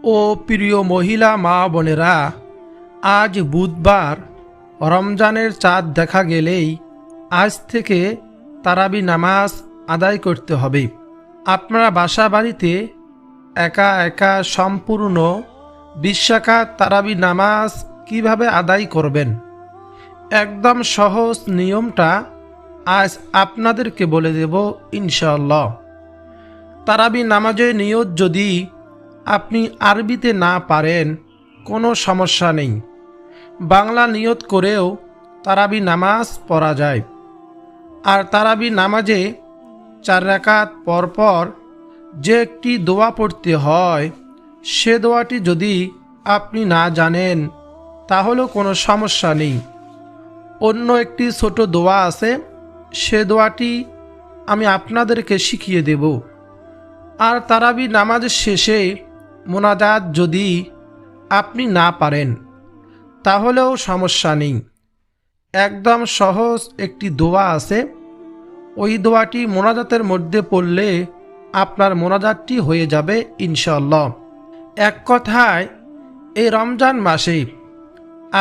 ও প্রিয় মহিলা মা বোনেরা, আজ বুধবার রমজানের চাঁদ দেখা গেলেই আজ থেকে তারাবি নামাজ আদায় করতে হবে। আপনারা বাসা বাড়িতে একা একা সম্পূর্ণ 20 রাকাত তারাবি নামাজ কিভাবে আদায় করবেন, একদম সহজ নিয়মটা আজ আপনাদেরকে বলে দেব ইনশাআল্লাহ। তারাবি নামাজের নিয়ত যদি আপনি আরবিতে না পারেন কোনো সমস্যা নেই, বাংলা নিয়ত করেও তারাবি নামাজ পড়া যায়। আর তারাবি নামাজে 4 রাকাত পরপর যে একটি দোয়া পড়তে হয়, সে দোয়াটি যদি আপনি না জানেন তাহলেও কোনো সমস্যা নেই। অন্য একটি ছোট দোয়া আছে, সে দোয়াটি আমি আপনাদেরকে শিখিয়ে দেব। আর তারাবি নামাজের শেষে মোনাজাত যদি আপনি না পারেন তাহলেও সমস্যা নেই, একদম সহজ একটি দোয়া আছে, ওই দোয়াটি মোনাজাতের মধ্যে পড়লে আপনার মোনাজাতটি হয়ে যাবে ইনশাআল্লাহ। এক কথায় এই রমজান মাসে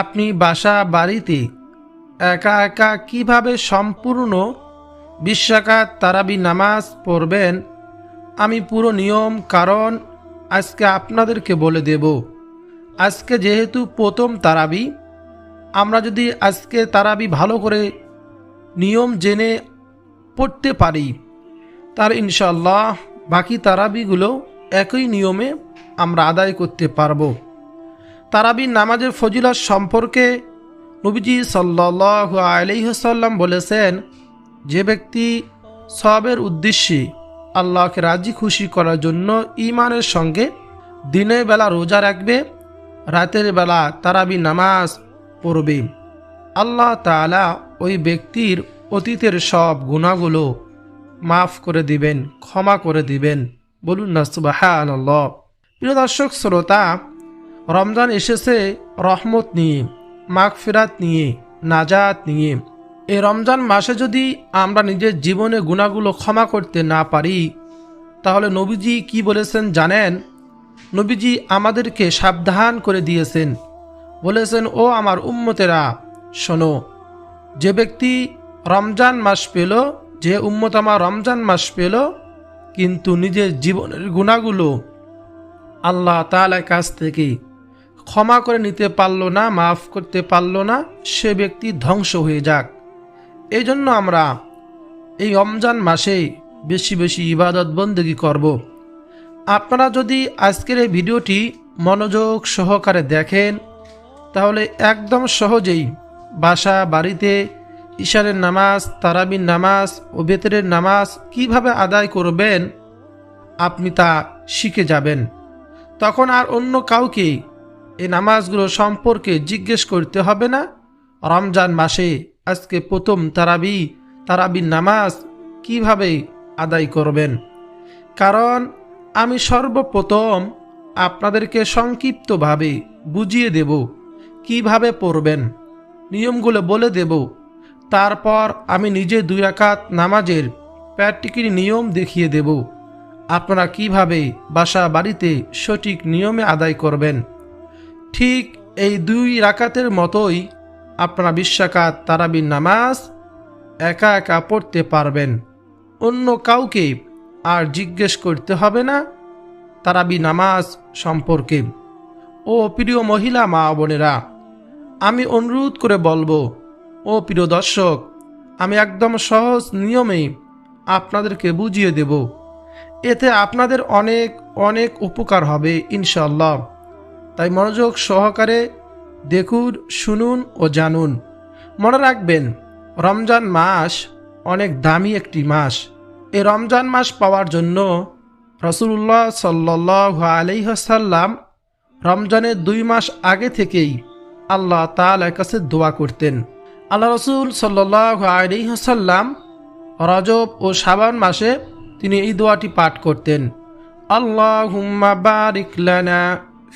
আপনি বাসা বাড়িতে একা একা কিভাবে সম্পূর্ণ 20 রাকাত তারাবি নামাজ পড়বেন, আমি পুরো নিয়ম কারণ আজকে আপনাদেরকে বলে দেব। আজকে যেহেতু প্রথম তারাবি, আমরা যদি আজকে তারাবি ভালো করে নিয়ম জেনে পড়তে পারি তার ইনশাআল্লাহ বাকি তারাবিগুলো একই নিয়মে আমরা আদায় করতে পারব। তারাবি নামাজের ফজিলত সম্পর্কে নবীজি সাল্লাল্লাহু আলাইহি ওয়াসাল্লাম বলেছেন, যে ব্যক্তি সওয়াবের উদ্দেশ্যে আল্লাহকে রাজি খুশি করার জন্য ঈমানের সঙ্গে দিনের বেলা রোজা রাখবে, রাতের বেলা তারাবি নামাজ পড়বে, আল্লাহ তাআলা ওই ব্যক্তির অতীতের সব গুনাহগুলো মাফ করে দিবেন, ক্ষমা করে দিবেন। বলুন না সুবহানাল্লাহ। প্রিয় দর্শক শ্রোতা, রমজান এসেছে রহমত নিয়ে, মাগফিরাত নিয়ে, নাজাত নিয়ে। এই রমজান মাসে যদি আমরা নিজের জীবনে গুনাহগুলো ক্ষমা করতে না পারি তাহলে নবীজি কি বলেছেন জানেন? নবীজি আমাদেরকে সাবধান করে দিয়েছেন, বলেছেন, ও আমার উম্মতেরা শোনো, যে ব্যক্তি রমজান মাস পেল, যে উম্মত আমার রমজান মাস পেল কিন্তু নিজের জীবনের গুনাহগুলো আল্লাহ তাআলার কাছ থেকে ক্ষমা করে নিতে পারল না, মাফ করতে পারল না, সে ব্যক্তি ধ্বংস হয়ে যাক। এই জন্য আমরা এই রমজান মাসে বেশি বেশি ইবাদত বন্দেগী করব। আপনারা যদি আজকের এই ভিডিওটি মনোযোগ সহকারে দেখেন তাহলে একদম সহজেই বাসা বাড়িতে ইশারের নামাজ, তারাবির নামাজ ও বেতরের নামাজ কিভাবে আদায় করবেন আপনি তা শিখে যাবেন। তখন আর অন্য কাউকে এই নামাজগুলো সম্পর্কে জিজ্ঞেস করতে হবে না। রমজান মাসে আজকে প্রথম তারাবির নামাজ কিভাবে আদায় করবেন, কারণ আমি সর্বপ্রথম আপনাদেরকে সংক্ষিপ্তভাবে বুঝিয়ে দেব কিভাবে পড়বেন, নিয়মগুলো বলে দেব। তারপর আমি নিজে 2 রাকাত নামাজের প্র্যাকটিক্যাল নিয়ম দেখিয়ে দেব, আপনারা কিভাবে বাসা বাড়িতে সঠিক নিয়মে আদায় করবেন। ঠিক এই 2 রাকাতের মতোই আপনারা 20 রাকাত তারাবির নামাজ একা একা পড়তে পারবেন, অন্য কাউকে আর জিজ্ঞেস করতে হবে না তারাবি নামাজ সম্পর্কে। ও প্রিয় মহিলা মা বোনেরা, আমি অনুরোধ করে বলবো, ও প্রিয় দর্শক, আমি একদম সহজ নিয়মে আপনাদেরকে বুঝিয়ে দেব, এতে আপনাদের অনেক অনেক উপকার হবে ইনশাআল্লাহ। তাই মনোযোগ সহকারে দেখুন, শুনুন ও জানুন। মনে রাখবেন, রমজান মাস অনেক দামি একটি মাস। এই রমজান মাস পাওয়ার জন্য রাসূলুল্লাহ সাল্লাল্লাহু আলাইহি ওয়াসাল্লাম রমজানের 2 মাস আগে থেকেই আল্লাহ তাআলার কাছে দোয়া করতেন। আল্লাহ রাসূল সাল্লাল্লাহু আলাইহি ওয়াসাল্লাম রজব ও শাবান মাসে তিনি এই দোয়াটি পাঠ করতেন, আল্লাহুম্মা বারিক লানা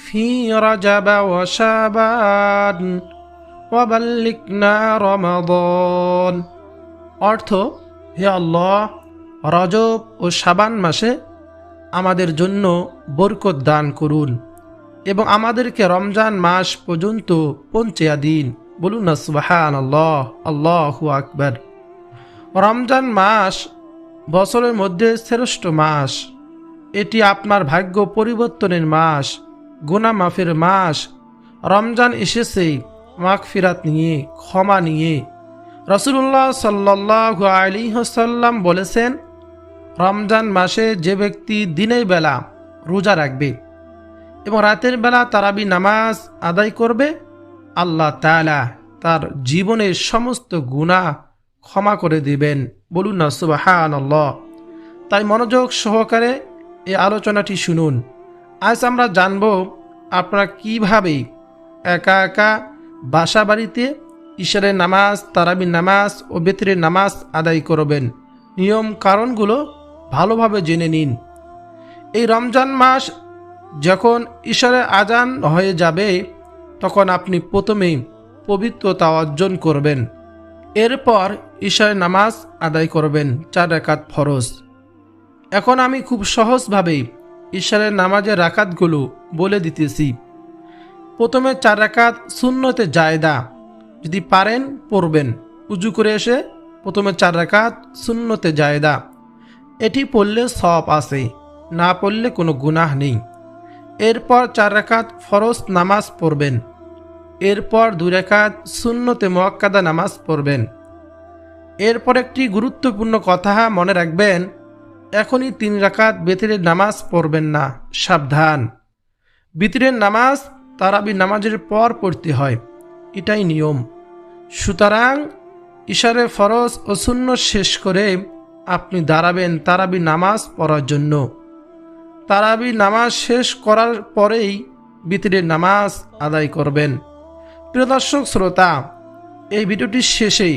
ফি রজব ওয়া শাবান ওয়া বাল্লিগনা রমাদান। অর্থ, হে আল্লাহ, রজব ও শাবান মাসে আমাদের জন্য বরকত দান করুন এবং আমাদেরকে রমজান মাস পর্যন্ত পৌঁছিয়া দিন। বলুন না সুবহানাল্লাহ, আল্লাহু আকবার। রমজান মাস বছরের মধ্যে শ্রেষ্ঠ মাস। এটি আপনার ভাগ্য পরিবর্তনের মাস, গুনাহ মাফের মাস। রমজান এসেছে মাগফিরাত নিয়ে, ক্ষমা নিয়ে। রাসূলুল্লাহ সাল্লাল্লাহু আলাইহি ওয়াসাল্লাম বলেছেন, রমজান মাসে যে ব্যক্তি দিনের বেলা রোজা রাখবে এবং রাতের বেলা তারাবি নামাজ আদায় করবে, আল্লাহ তাআলা তার জীবনের সমস্ত গুনাহ ক্ষমা করে দিবেন। বলুন না সুবহানাল্লাহ। তাই মনোযোগ সহকারে এই আলোচনাটি শুনুন। আজ আমরা জানব আপনারা কিভাবে একা একা বাসা বাড়িতে ইশারের নামাজ, তারাবি নামাজ ও বেতরের নামাজ আদায় করবেন। নিয়ম কারণগুলো ভালোভাবে জেনে নিন। এই রমজান মাস যখন ইশারের আজান হয়ে যাবে, তখন আপনি প্রথমেই পবিত্রতা অর্জন করবেন। এরপর ইশারের নামাজ আদায় করবেন 4 রাকাত ফরজ। এখন আমি খুব সহজভাবে ইশারের নামাজের রাকাতগুলো বলে দিতেছি। প্রথমে 4 রাকাত সুন্নতে জায়েদা, যদি পারেন পড়বেন। উজু করে এসে প্রথমে 4 রাকাত সুন্নতে জায়েদা, এটি পড়লে সওয়াব আছে, না পড়লে কোনো গুনাহ নেই। এরপর 4 রাকাত ফরজ নামাজ পড়বেন। এরপর 2 রাকাত সুন্নতে মুআক্কাদা নামাজ পড়বেন। এরপর একটি গুরুত্বপূর্ণ কথা মনে রাখবেন, এখনই 3 রাকাত বেতরের নামাজ পড়বেন না, সাবধান। বিতরের নামাজ তারাবি নামাজের পর পড়তে হয়, এটাই নিয়ম। সুতরাং ইশারে ফরজ ও সুন্নত শেষ করে আপনি দাঁড়াবেন তারাবি নামাজ পড়ার জন্য। তারাবি নামাজ শেষ করার পরেই বিতরের নামাজ আদায় করবেন। প্রিয় দর্শক শ্রোতা, এই ভিডিওটির শেষেই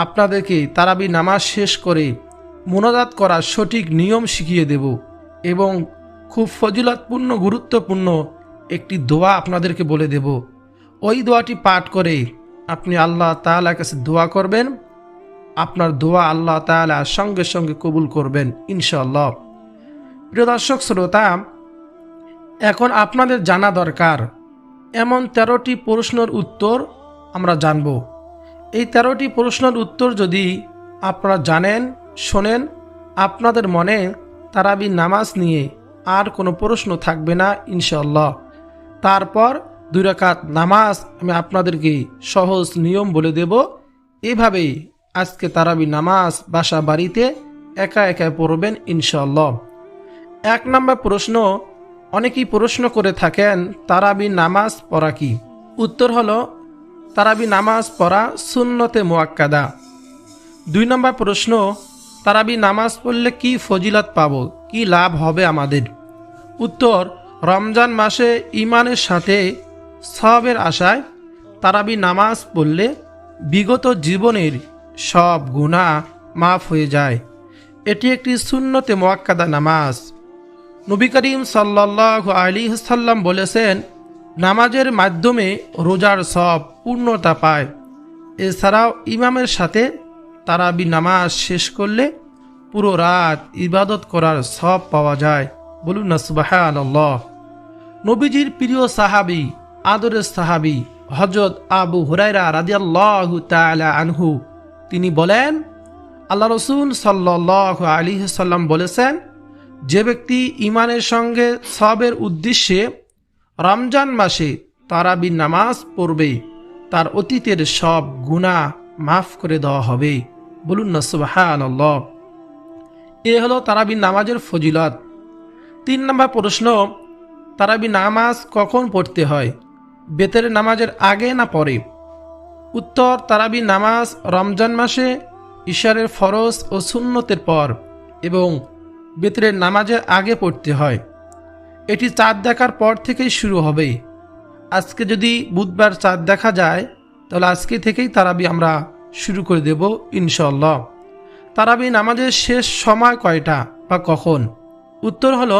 আপনাদেরকে তারাবি নামাজ শেষ করে মুনাজাত করার সঠিক নিয়ম শিখিয়ে দেব এবং খুব ফজিলতপূর্ণ গুরুত্বপূর্ণ একটি দোয়া আপনাদেরকে বলে দেব। ওই দোয়াটি পাঠ করে আপনি আল্লাহ তাআলার কাছে দোয়া করবেন। আপনার দোয়া আল্লাহ তাআলা সঙ্গে সঙ্গে কবুল করবেন ইনশাআল্লাহ। প্রিয় দর্শক শ্রোতা, এখন আপনাদের জানা দরকার এমন 13টি প্রশ্নের উত্তর আমরা জানব। এই 13টি প্রশ্নের উত্তর যদি আপনারা জানেন, শোনেন, আপনাদের মনে তারাবি নামাজ নিয়ে আর কোনো প্রশ্ন থাকবে না ইনশাআল্লাহ। তারপর 2 রাকাত নামাজ আমি আপনাদেরকে সহজ নিয়ম বলে দেব। এভাবেই আজকে তারাবি নামাজ বাসা বাড়িতে একা একা পড়বেন ইনশাআল্লাহ। 1 নম্বর প্রশ্ন, অনেকেই প্রশ্ন করে থাকেন তারাবি নামাজ পড়া কি? উত্তর হলো তারাবি নামাজ পড়া সুন্নতে মুআক্কাদা। 2 নম্বর প্রশ্ন, তারাবি নামাজ পড়লে কি ফজিলত পাবো, কি লাভ হবে আমাদের? উত্তর, রমজান মাসে ঈমানের সাথে সওয়াবের আশায় তারাবি নামাজ পড়লে বিগত জীবনের সব গুনাহ মাফ হয়ে যায়। এটি একটি সুন্নতে মুআক্কাদা নামাজ। নবী করিম সাল্লাল্লাহু আলাইহি ওয়াসাল্লাম বলেছেন, নামাজের মাধ্যমে রোজার সব পূর্ণতা পায়। এছাড়াও ইমামের সাথে তারাবি নামাজ শেষ করলে পুরো রাত ইবাদত করার সব পাওয়া যায়। বলুন না সুবহানাল্লাহ। নবীজির প্রিয় সাহাবী, আদরের সাহাবী হযরত আবু হুরায়রা রাদিয়াল্লাহু তাআলা আনহু, তিনি বলেন, আল্লাহ রাসূল সাল্লাল্লাহু আলাইহি ওয়াসাল্লাম বলেছেন, যে ব্যক্তি ঈমানের সঙ্গে সওয়াবের উদ্দেশ্যে রমজান মাসে তারাবি নামাজ পড়বে, তার অতীতের সব গুনাহ মাফ করে দেওয়া হবে। বলুন না সুবহানাল্লাহ। এ হলো তারাবি নামাজের ফজিলত। 3 নম্বর প্রশ্ন, তারাবি নামাজ কখন পড়তে হয়? বেতরের নামাজের আগে না পরে? উত্তর, তারাবি নামাজ রমজান মাসে ইশারের ফরজ ও সুন্নতের পর এবং বেতরের নামাজের আগে পড়তে হয়। এটি চাঁদ দেখার পর থেকেই শুরু হবে। আজকে যদি বুধবার চাঁদ দেখা যায়, তাহলে আজকে থেকেই তারাবি আমরা শুরু করে দেব ইনশাআল্লাহ। তারাবি নামাজের শেষ সময় কয়টা বা কখন? উত্তর হলো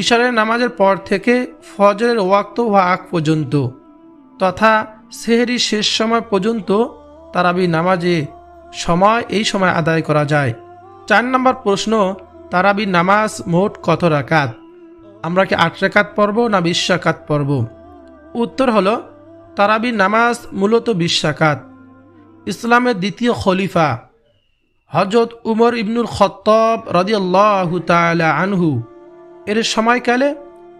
ইশারের নামাজের পর থেকে ফজরের ওয়াক্ত হওয়া আগ পর্যন্ত তথা সেহরির শেষ সময় পর্যন্ত তারাবি নামাজে সময়, এই সময় আদায় করা যায়। 4 নম্বর প্রশ্ন, তারাবি নামাজ মোট কত রাকাত? আমরা কি 8 রাকাত পড়ব না 20 রাকাত পড়ব? উত্তর হলো তারাবির নামাজ মূলত 20 রাকাত। ইসলামের দ্বিতীয় খলিফা হযরত উমর ইবনুল খাত্তাব রাদিয়াল্লাহু তাআলা আনহু এর সময়কালে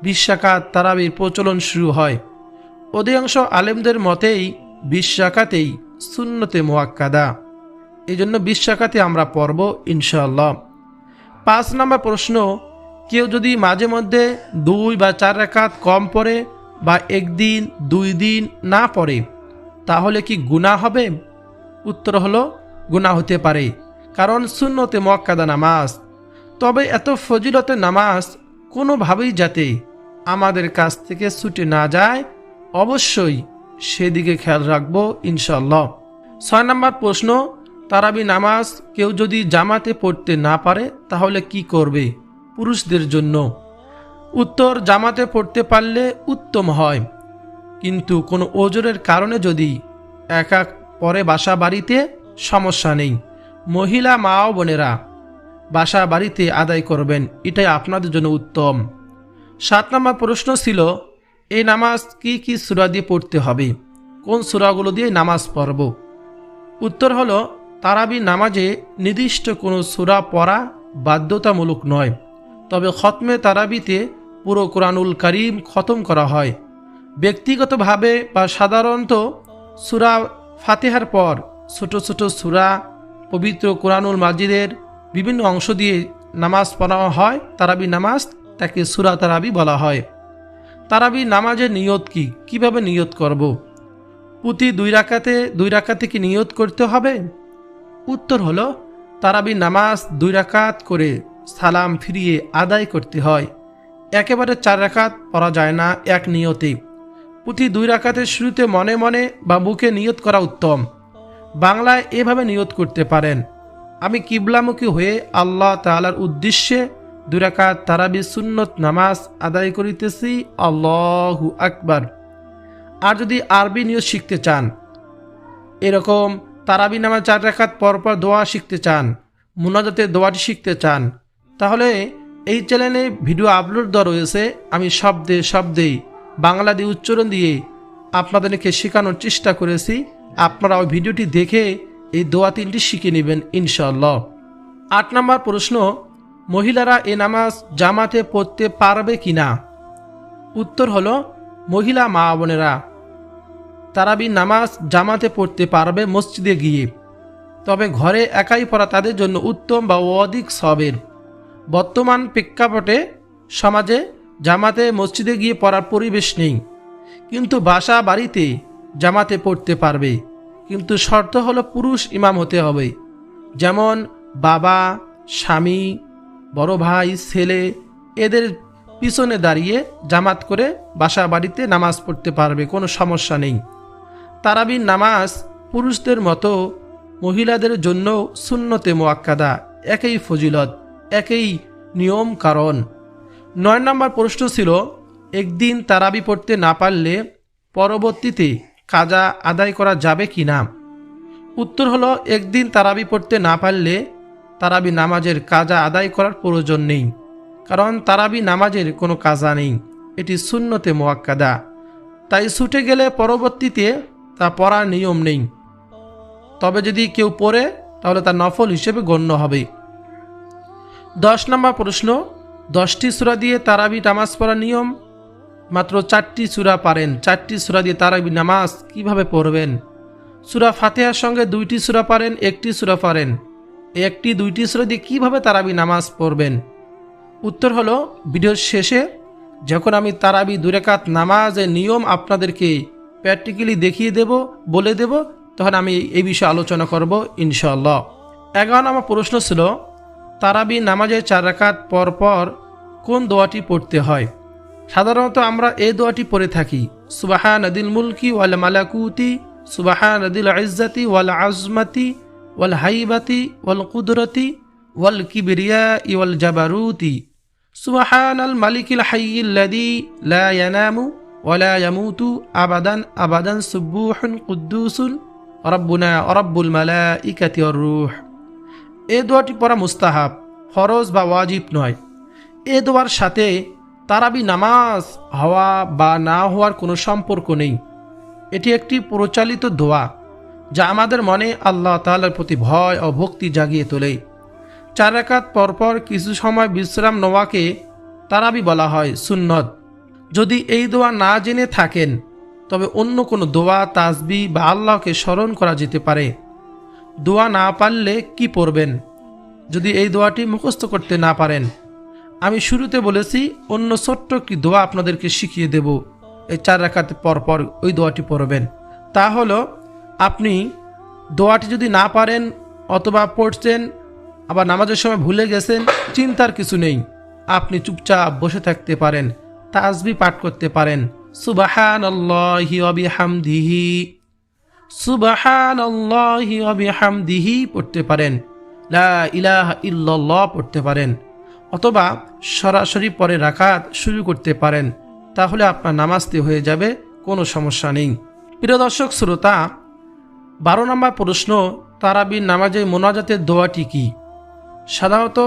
20 রাকাত তারাবির প্রচলন শুরু হয়। অধিকাংশ আলেমদের মতেই 20 রাকাতেই সুন্নতে মুআক্কাদা, এই জন্য 20 রাকাতে আমরা পড়ব ইনশাআল্লাহ। 5 নম্বর প্রশ্ন, কেউ যদি মাঝে মধ্যে 2 বা 4 রাকাত কম পড়ে বা একদিন 2 দিন না পড়ে তাহলে কি গুনাহ হবে? উত্তর হলো গুনাহ হতে পারে, কারণ সুন্নতে মুআক্কাদা নামাজ। তবে এত ফজিলতের নামাজ কোনোভাবেই যাতে আমাদের কাছ থেকে ছুটে না যায়, অবশ্যই সেদিকে খেয়াল রাখবো ইনশাআল্লাহ। 6 নম্বর প্রশ্ন, তারাবি নামাজ কেউ যদি জামাতে পড়তে না পারে তাহলে কি করবে পুরুষদের জন্য? উত্তর, জামাতে পড়তে পারলে উত্তম হয়, কিন্তু কোনো ওজরের কারণে যদি একা পরে বাসা বাড়িতে সমস্যা নেই। মহিলা মা ও বোনেরা বাসা বাড়িতে আদায় করবেন, এটাই আপনাদের জন্য উত্তম। 7 নম্বর প্রশ্ন ছিল, এই নামাজ কি কি সূরা দিয়ে পড়তে হবে, কোন সূরাগুলো দিয়ে নামাজ পড়ব? উত্তর হলো তারাবি নামাজে নির্দিষ্ট কোনো সূরা পড়া বাধ্যতামূলক নয়, তবে খতমে তারাবিতে পুরো কোরআনুল কারীম খতম করা হয়। ব্যক্তিগতভাবে বা সাধারণত সূরা ফাতিহার পর ছোট ছোট সূরা পবিত্র কোরআনুল মাজিদের বিভিন্ন অংশ দিয়ে নামাজ পড়া হয়। তারাবি নামাজ, তাকে সূরা তারাবি বলা হয়। তারাবি নামাজের নিয়ত কি, কিভাবে নিয়ত করব? প্রতি 2 রাকাতে কি নিয়ত করতে হবে? উত্তর হলো তারাবি নামাজ 2 রাকাত করে সালাম ফিরিয়ে আদায় করতে হয়। একেবারে 4 রাকাত পড়া যায় না এক নিয়তে। প্রতি 2 রাকাতের শুরুতে মনে মনে বা মুখে নিয়ত করা উত্তম। বাংলায় এভাবে নিয়ত করতে পারেন, আমি কিবলামুখী হয়ে আল্লাহ তাআলার উদ্দেশ্যে 2 রাকাত তারাবি সুন্নত নামাজ আদায় করিতেছি, আল্লাহু আকবার। আর যদি আরবি নিয়ত শিখতে চান, এরকম তারাবি নামাজ 4 রাকাত পরপর দোয়া শিখতে চান, মুনাজাতের দোয়াটি শিখতে চান, তাহলে এই চ্যানেলে ভিডিও আপলোড দেওয়া রয়েছে। আমি শব্দে শব্দে বাংলা দিয়ে উচ্চারণ দিয়ে আপনাদেরকে শেখানোর চেষ্টা করেছি। আপনারা ওই ভিডিওটি দেখে এই দোয়া 3টি শিখে নেবেন ইনশাআল্লাহ। 8 নম্বর প্রশ্ন, মহিলারা এই নামাজ জামাতে পড়তে পারবে কিনা? উত্তর হলো মহিলা মা বোনেরা তারাবি নামাজ জামাতে পড়তে পারবে মসজিদে গিয়ে, তবে ঘরে একাই পড়া তাদের জন্য উত্তম বা অধিক সওয়াবের। বর্তমান প্রেক্ষাপটে সমাজে জামাতে মসজিদে গিয়ে পড়ার পরিবেশ নেই, কিন্তু বাসা বাড়িতে জামাতে পড়তে পারবে, কিন্তু শর্ত হলো পুরুষ ইমাম হতে হবে। যেমন বাবা, স্বামী, বড় ভাই, ছেলে এদের পিছনে দাঁড়িয়ে জামাত করে বাসা বাড়িতে নামাজ পড়তে পারবে, কোনো সমস্যা নেই। তারাবির নামাজ পুরুষদের মতো মহিলাদের জন্য সুন্নতে মুআক্কাদা, একই ফজিলত, একই নিয়ম কারণ। 9 নম্বর প্রশ্ন ছিল, একদিন তারাবি পড়তে না পারলে পরবর্তীতে কাজা আদায় করা যাবে কি না? উত্তর হলো একদিন তারাবি পড়তে না পারলে তারাবি নামাজের কাজা আদায় করার প্রয়োজন নেই, কারণ তারাবি নামাজের কোনো কাজা নেই, এটি সুন্নতে মুআক্কাদা। তাই ছুটে গেলে পরবর্তীতে তা পড়ার নিয়ম নেই, তবে যদি কেউ পড়ে তাহলে তা নফল হিসেবে গণ্য হবে। 10 নম্বর প্রশ্ন, 10টি সূরা দিয়ে তারাবি নামাজ পড়ার নিয়ম। মাত্র 4টি সূরা পারেন, 4টি সূরা দিয়ে তারাবি নামাজ কিভাবে পড়বেন? সূরা ফাতিহার সঙ্গে 2টি সূরা পারেন, 1টি সূরা পারেন, 2টি সূরা দিয়ে কিভাবে তারাবি নামাজ পড়বেন? উত্তর হলো ভিডিওর শেষে যখন আমি তারাবি 2 রাকাত নামাজের নিয়ম আপনাদেরকে প্র্যাকটিক্যালি দেখিয়ে দেব, বলে দেব, তখন আমি এই বিষয়ে আলোচনা করব ইনশাআল্লাহ। 11 নম্বর প্রশ্ন ছিল, তারাবি নামাজের 4 রাকাত পর পর কোন দোয়াটি পড়তে হয়? সাধারণত আমরা এই দোয়াটি পড়ে থাকি, সুবহানাদিল মুলকি ওয়াল মালাকুতি, সুবহানাদিল ইজ্জাতি ওয়াল আজমাতি ওয়াল হাইবাতি ওয়াল কুদরতি ওয়াল কিবরিয়াই ওয়াল জাবারুতি, সুবহানাল মালিকিল হাইয়িল্লাযী লা ইয়ানামু ওয়া লা ইয়ামুতু আবাদান আবাদান সুবহুন কুদ্দুসুন রাব্বুনা ওয়া রাব্বুল মালাইকাতি ওয়ার রূহ। এই দোয়াটি পড়া মুস্তাহাব, ফরজ বা ওয়াজিব নয়। এই দোয়ার সাথে তারাবি নামাজ হওয়া বা না হওয়ার কোনো সম্পর্ক নেই। এটি একটি প্রচলিত দোয়া যা আমাদের মনে আল্লাহ তাআলার প্রতি ভয় ও ভক্তি জাগিয়ে তোলে। 4 রাকাত পরপর কিছু সময় বিশ্রাম নেওয়াকে তারাবি বলা হয় সুন্নত। যদি এই দোয়া না জেনে থাকেন তবে অন্য কোনো দোয়া, তাসবিহ বা আল্লাহকে স্মরণ করা যেতে পারে। দোয়া না পারলে কি পড়বেন? যদি এই দোয়াটি মুখস্থ করতে না পারেন, আমি শুরুতে বলেছি অন্য ছোট্ট একটি দোয়া আপনাদেরকে শিখিয়ে দেব। এই 4 রাকাত পরপর ওই দোয়াটি পড়বেন। তা হলো, আপনি দোয়াটি যদি না পারেন অথবা পড়ছেন আবার নামাজের সময় ভুলে গেছেন, চিন্তার কিছু নেই। আপনি চুপচাপ বসে থাকতে পারেন, তাসবিহ পাঠ করতে পারেন। সুবহানাল্লাহি ওয়া বিহামদিহি, সুবহানাল্লাহি ওয়া বিহামদিহি পড়তে পারেন। লা ইলাহা ইল্লাল্লাহ পড়তে পারেন, অথবা সরাসরি পরে রাকাত শুরু করতে পারেন। তাহলে আপনার নামাজটি হয়ে যাবে, কোনো সমস্যা নেই। প্রিয় দর্শক শ্রোতা, 12 নম্বর প্রশ্ন, তারাবির নামাজে মোনাজাতের দোয়াটি কি? সাধারণত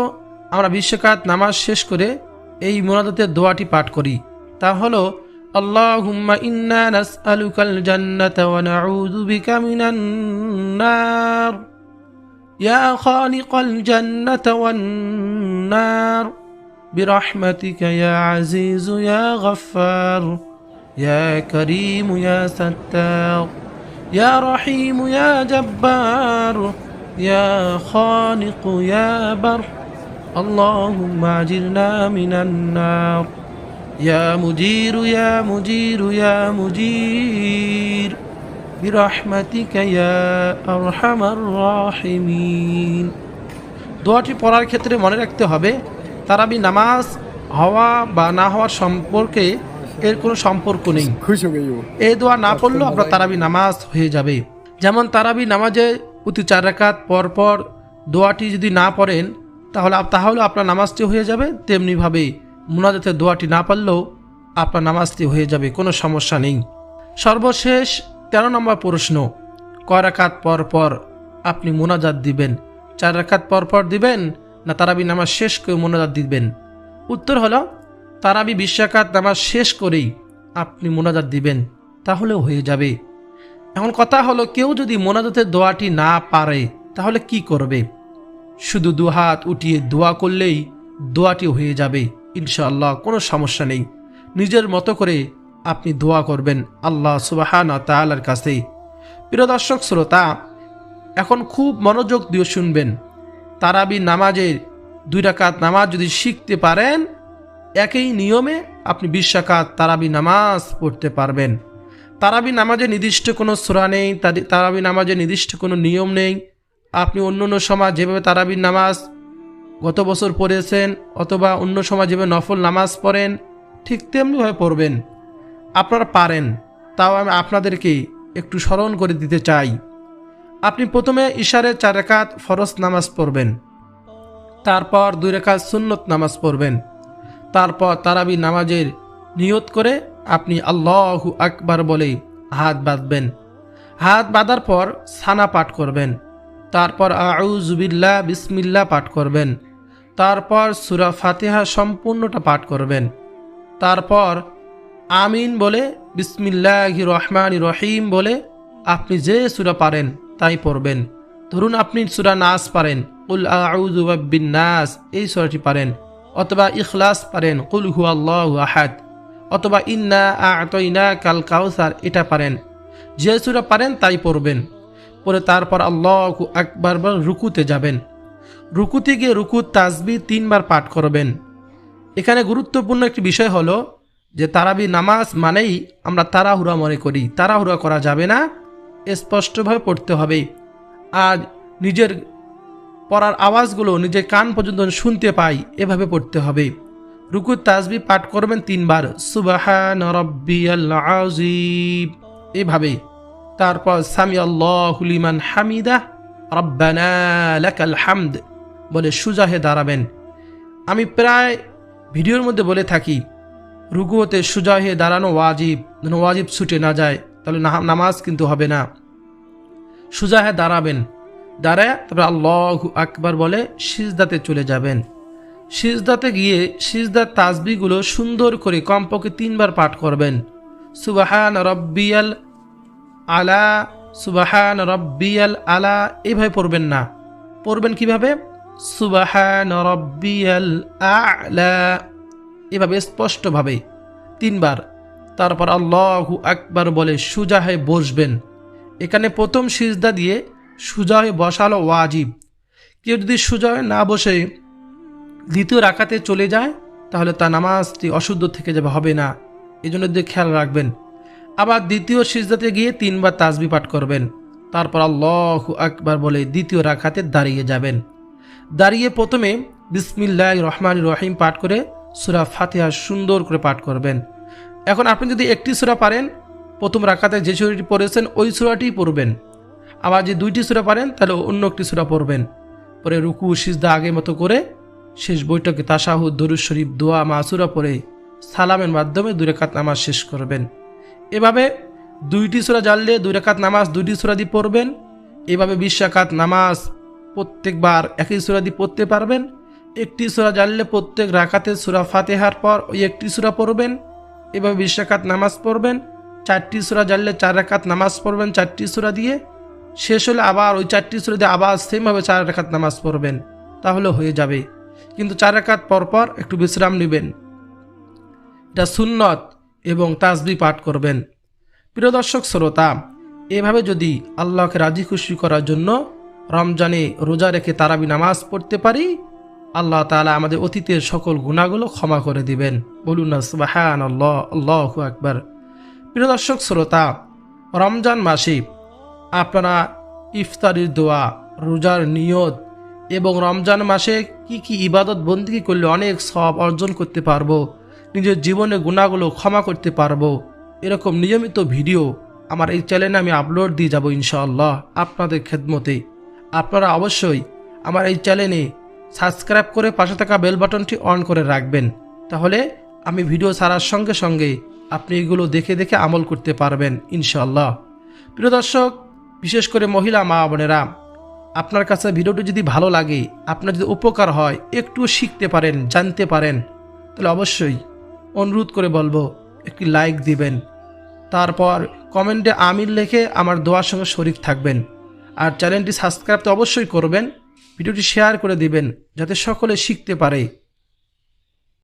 আমরা 20 রাকাত নামাজ শেষ করে এই মোনাজাতের দোয়াটি পাঠ করি। তা হলো, আল্লাহুম্মা ইন্না নাসআলুকাল জান্নাতা ওয়া নাউযু বিকা মিনান নার, ইয়া খালিকাল জান্নাতি ওয়ান নার, বিরহমাতিকা ইয়া আজিজু ইয়া গফফার, ইয়া কারীমু ইয়া সাত্তার, ইয়া রহিমু ইয়া জব্বার, ইয়া খালিকু ইয়া বার, আল্লাহুম্মা আজিরনা মিনান নার, ইয়া মুজিরু ইয়া মুজিরু ইয়া মুজির, বিরহমাতিকা ইয়া আরহামার রাহিমিন। দোয়াটি পড়ার ক্ষেত্রে মনে রাখতে হবে, তারাবি নামাজ হওয়া বা না হওয়ার সম্পর্কে এর কোনো সম্পর্ক নেই। এই দোয়া না পড়লেও আপনার তারাবি নামাজ হয়ে যাবে। যেমন তারাবি নামাজে প্রতি 4 রাকাত পরপর দোয়াটি যদি না পড়েন তাহলে আপনার নামাজটি হয়ে যাবে। তেমনিভাবে মুনাজাতের দোয়াটি না পারলেও আপনার নামাজটি হয়ে যাবে, কোনো সমস্যা নেই। সর্বশেষ 13 নম্বর প্রশ্ন, কয় রাকাত পরপর আপনি মুনাজাত দিবেন? 4 রাকাত পরপর দিবেন না তারাবি নামাজ শেষ করে মুনাজাত দিবেন? উত্তর হলো, তারাবি 20 রাকাত নামাজ শেষ করেই আপনি মুনাজাত দিবেন, তাহলেও হয়ে যাবে। এখন কথা হলো, কেউ যদি মুনাজাতের দোয়াটি না পারে তাহলে কি করবে? শুধু 2 হাত উঠিয়ে দোয়া করলেই দোয়াটি হয়ে যাবে ইনশাআল্লাহ, কোনো সমস্যা নেই। নিজের মতো করে আপনি দোয়া করবেন আল্লাহ সুবহানাহু ওয়া তাআলার কাছে। প্রিয় দর্শক শ্রোতা, এখন খুব মনোযোগ দিয়ে শুনবেন। তারাবি নামাজের 2 রাকাত নামাজ যদি শিখতে পারেন, একই নিয়মে আপনি 20 রাকাত তারাবি নামাজ পড়তে পারবেন। তারাবি নামাজে নির্দিষ্ট কোনো সূরা নেই, তারাবি নামাজে নির্দিষ্ট কোনো নিয়ম নেই। আপনি অন্য সময় যেভাবে তারাবির নামাজ গত বছর পড়েছেন অথবা অন্য সময় যেভাবে নফল নামাজ পড়েন ঠিক তেমনিভাবে পড়বেন। আপনারা পারেন, তাও আমি আপনাদেরকে একটু স্মরণ করে দিতে চাই। আপনি প্রথমে ইশারে 4 রাকাত ফরজ নামাজ পড়বেন, তারপর 2 রাকাত সুন্নত নামাজ পড়বেন, তারপর তারাবি নামাজের নিয়ত করে আপনি আল্লাহু আকবার বলে হাত বাঁধবেন। হাত বাঁধার পর সানা পাঠ করবেন, তারপর আউযু বিল্লাহ বিসমিল্লাহ পাঠ করবেন, তারপর সূরা ফাতিহা সম্পূর্ণটা পাঠ করবেন, তারপর আমিন বলে বিসমিল্লাহির রহমানির রহিম বলে আপনি যে সূরা পারেন তাই পড়বেন। ধরুন আপনি সূরা নাস পারেন, কুল আউযু বিরাব্বিন নাস, এই সূরাটি পারেন, অথবা ইখলাস পারেন, কুল হুয়াল্লাহু আহাদ, অথবা ইন্না আ'তাইনাকাল কাউসার, এটা পারেন। যে সূরা পারেন তাই পড়বেন। পরে তারপর আল্লাহু আকবার বলে রুকুতে যাবেন। রুকুতে গিয়ে রুকুর তাসবিহ 3 বার পাঠ করবেন। এখানে গুরুত্বপূর্ণ একটি বিষয় হলো যে তারাবি নামাজ মানেই আমরা তাড়াহুড়া মনে করি, তাড়াহুড়া করা যাবে না, স্পষ্টভাবে পড়তে হবে। আর নিজের পড়ার আওয়াজগুলো নিজের কান পর্যন্ত শুনতে পাই এভাবে পড়তে হবে। রুকুর তাসবিহ পাঠ করবেন 3 বার, সুবহান রাব্বিয়াল আযীম এভাবে। তারপর সামি আল্লাহু লিমান হামিদাহ রব্বানা লাকাল হামদ বলে সোজা হয়ে দাঁড়াবেন। আমি প্রায় ভিডিওর মধ্যে বলে থাকি রুকুতে সোজা হয়ে দাঁড়ানো ওয়াজিব, যেন ওয়াজিব ছুটে না যায়, তাহলে নামাজ কিন্তু হবে না। সোজা হয়ে দাঁড়াবেন, দাঁড়ায় তারপর আল্লাহু আকবার বলে সিজদাতে চলে যাবেন। সিজদাতে গিয়ে সিজদার তাসবিহগুলো সুন্দর করে কমপক্ষে 3 বার পাঠ করবেন। সুবহান রব্বিয়াল আলা, সুবহান রব্বিয়াল আলা, এইভাবে পড়বেন না। পড়বেন কিভাবে? সুবহান রব্বিয়াল আ'লা, এভাবে স্পষ্টভাবে 3 বার। তারপর আল্লাহু আকবার বলে সোজা হয়ে বসবেন। এখানে প্রথম সিজদা দিয়ে সোজা হয়ে বসালো ওয়াজিব। কেউ যদি সোজা হয়ে না বসে দ্বিতীয় রাকাতে চলে যায় তাহলে তার নামাজটি অশুদ্ধ থেকে যাবে, হবে না। এই জন্য দিয়ে খেয়াল রাখবেন। আবার দ্বিতীয় সিজদাতে গিয়ে 3 বার তাসবিহ পাঠ করবেন। তারপর আল্লাহু আকবার বলে দ্বিতীয় রাকাতে দাঁড়িয়ে যাবেন। দাঁড়িয়ে প্রথমে বিসমিল্লাহির রহমানির রহিম পাঠ করে সূরা ফাতিহা সুন্দর করে পাঠ করবেন। এখন আপনি যদি একটি সূরা পারেন, প্রথম রাকাতে যে সূরাটি পড়েছেন ওই সূরাটিই পড়বেন। আবার যে 2টি সূরা পারেন তাহলে অন্য একটি সূরা পড়বেন। পরে রুকু সিজদা আগের মতো করে শেষ বৈঠকে তাশাহুদ, দরুদ শরীফ, দোয়া, মাসুরা পড়ে সালামের মাধ্যমে 2 রাকাত নামাজ শেষ করবেন। এভাবে 2টি সূরা জানলে 2 রাকাত নামাজ 2টি সূরা দিয়ে পড়বেন। এভাবে 20 রাকাত নামাজ প্রত্যেকবার একই সূরা দিয়ে পড়তে পারবেন। একটি সূরা জানলে প্রত্যেক রাকাতে সূরা ফাতিহার পর ওই একটি সূরা পড়বেন। এভাবে 20 রাকাত নামাজ পড়বেন। 4টি সূরা জানলে 4 রাকাত নামাজ পড়বেন 4টি সূরা দিয়ে। শেষ হলে আবার ওই 4টি সূরা দিয়ে আবার সেমভাবে 4 রাকাত নামাজ পড়বেন, তাহলে হয়ে যাবে। কিন্তু 4 রাকাত পরপর একটু বিশ্রাম নেবেন, এটা সুন্নত, এবং তাসবিহ পাঠ করবেন। প্রিয় দর্শক শ্রোতা, এভাবে যদি আল্লাহকে রাজি খুশি করার জন্য রমজানে রোজা রেখে তারাবি নামাজ পড়তে পারি, আল্লাহ তাআলা আমাদের অতীতের সকল গুনাহগুলো ক্ষমা করে দিবেন। বলুন না সুবহানাল্লাহ, আল্লাহু আকবার। প্রিয় দর্শক শ্রোতা, রমজান মাসে আপনারা ইফতারির দোয়া, রোজার নিয়ত এবং রমজান মাসে কি কি ইবাদত বন্দেগী করলে অনেক সওয়াব অর্জন করতে পারবো, নিজের জীবনে গুনাহগুলো ক্ষমা করতে পারবো, এরকম নিয়মিত ভিডিও আমার এই চ্যানেলে আমি আপলোড দিয়ে যাব ইনশাআল্লাহ আপনাদের খেদমতে। আপনারা অবশ্যই আমার এই চ্যানেলে সাবস্ক্রাইব করে পাশে থাকা বেল বাটনটি অন করে রাখবেন, তাহলে আমি ভিডিও ছাড়ার সঙ্গে সঙ্গে আপনি এগুলো দেখে দেখে আমল করতে পারবেন ইনশাআল্লাহ। প্রিয় দর্শক, বিশেষ করে মহিলা মা বোনেরা, আপনার কাছে ভিডিওটি যদি ভালো লাগে, আপনার যদি উপকার হয়, একটু শিখতে পারেন, জানতে পারেন, তাহলে অবশ্যই অনুরোধ করে বলবো একটি লাইক দিবেন। তারপর কমেন্টে আমিন লিখে আমার দোয়ার সঙ্গে শরীক থাকবেন। আর চ্যানেলটি সাবস্ক্রাইব তো অবশ্যই করবেন, ভিডিওটি শেয়ার করে দিবেন যাতে সকলে শিখতে পারে।